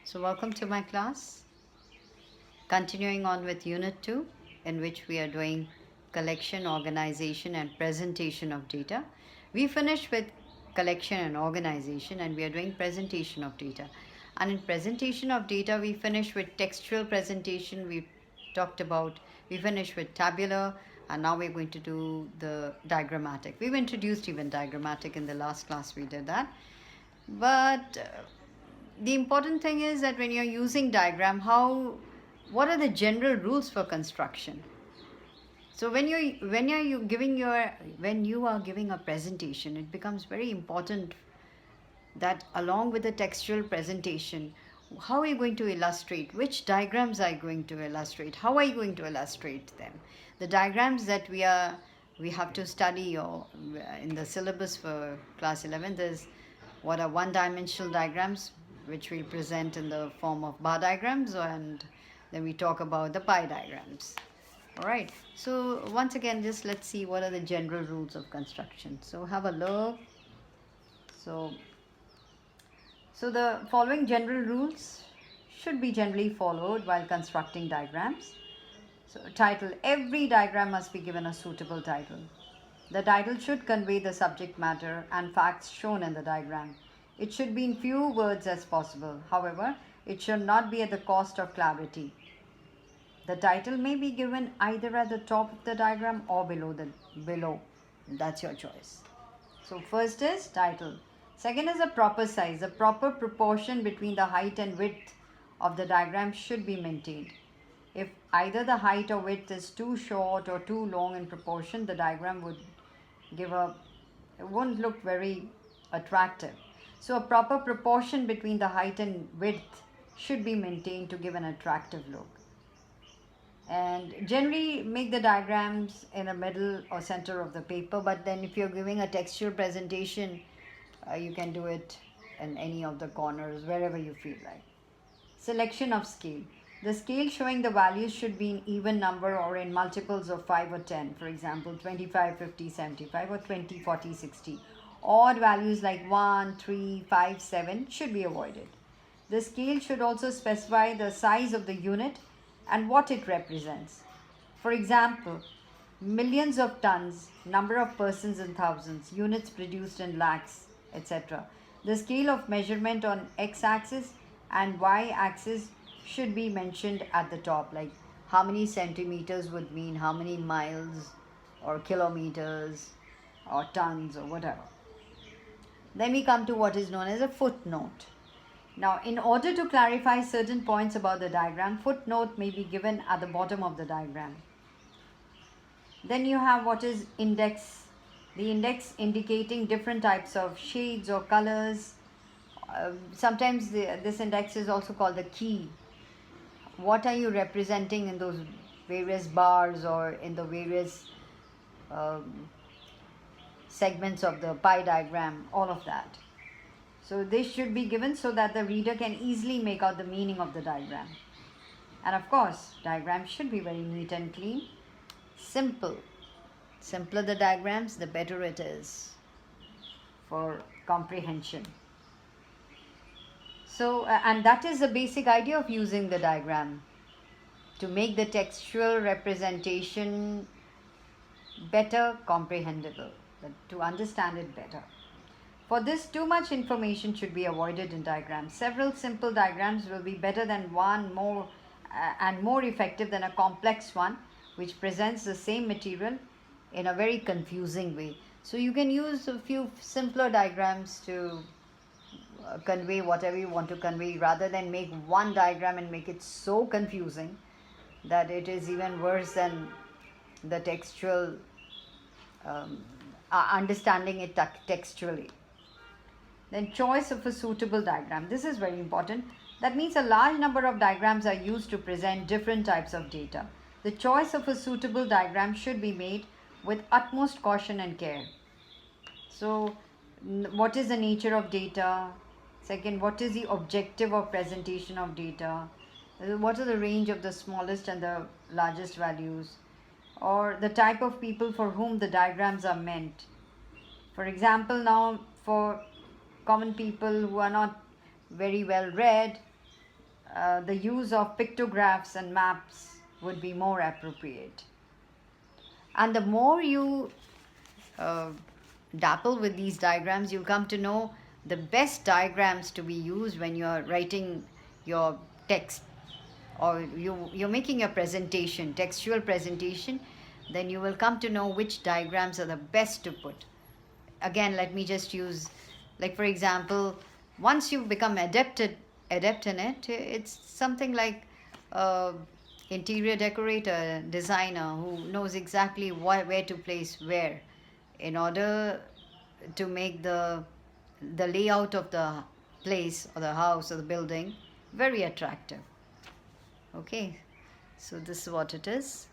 So welcome to my class. Continuing on with Unit 2, in which we are doing collection, organization and presentation of data. We finished with collection and organization and we are doing presentation of data. And in presentation of data, we finished with textual presentation. We finished with tabular, and now we're going to do the diagrammatic. We've introduced even diagrammatic in the last class, we did that. But the important thing is that when you're using diagram, what are the general rules for construction? So when you are giving a presentation, it becomes very important that along with the textual presentation, how are you going to illustrate? Which diagrams are you going to illustrate? How are you going to illustrate them? The diagrams that we have to study, or in the syllabus for class 11, there's what are one-dimensional diagrams, which we'll present in the form of bar diagrams, and then we talk about the pie diagrams. All right, so once again, just let's see what are the general rules of construction. So have a look. So the following general rules should be generally followed while constructing diagrams. So title: every diagram must be given a suitable title. The title should convey the subject matter and facts shown in the diagram. It should be in few words as possible. However, it should not be at the cost of clarity. The title may be given either at the top of the diagram or below. That's your choice. So first is title. Second is a proper size. A proper proportion between the height and width of the diagram should be maintained. If either the height or width is too short or too long in proportion, the diagram won't look very attractive. So a proper proportion between the height and width should be maintained to give an attractive look. And generally make the diagrams in the middle or center of the paper, but then if you're giving a textual presentation, you can do it in any of the corners, wherever you feel like. Selection of scale. The scale showing the values should be in even number or in multiples of 5 or 10. For example, 25, 50, 75 or 20, 40, 60. Odd values like 1, 3, 5, 7 should be avoided. The scale should also specify the size of the unit and what it represents. For example, millions of tons, number of persons in thousands, units produced in lakhs, etc. The scale of measurement on x-axis and y-axis should be mentioned at the top, like how many centimeters would mean how many miles or kilometers or tons or whatever. Then we come to what is known as a footnote. Now, in order to clarify certain points about the diagram, footnote may be given at the bottom of the diagram. Then you have what is index. The index indicating different types of shades or colors. Sometimes this index is also called the key. What are you representing in those various bars or in the various segments of the pie diagram, all of that. So this should be given so that the reader can easily make out the meaning of the diagram. And of course, diagrams should be very neat and clean. Simple. Simpler the diagrams, the better it is for comprehension. So, and that is the basic idea of using the diagram, to make the textual representation better comprehensible, to understand it better. For this, too much information should be avoided in diagrams. Several simple diagrams will be better than one more and more effective than a complex one which presents the same material in a very confusing way. So you can use a few simpler diagrams to convey whatever you want to convey, rather than make one diagram and make it so confusing that it is even worse than the textual understanding it textually. Then choice of a suitable diagram. This is very important. That means a large number of diagrams are used to present different types of data. The choice of a suitable diagram should be made with utmost caution and care. So, what is the nature of data? Second, what is the objective of presentation of data? What are the range of the smallest and the largest values? Or the type of people for whom the diagrams are meant. For example, now for common people who are not very well read, the use of pictographs and maps would be more appropriate. And the more you uh, dapple with these diagrams, you'll come to know the best diagrams to be used when you're writing your text, or you're making a presentation, textual presentation. Then you will come to know which diagrams are the best to put. Again, let me just use, like for example, once you become adept in it, it's something like interior decorator, designer who knows exactly where to place where, in order to make the layout of the place or the house or the building very attractive. Okay, so this is what it is.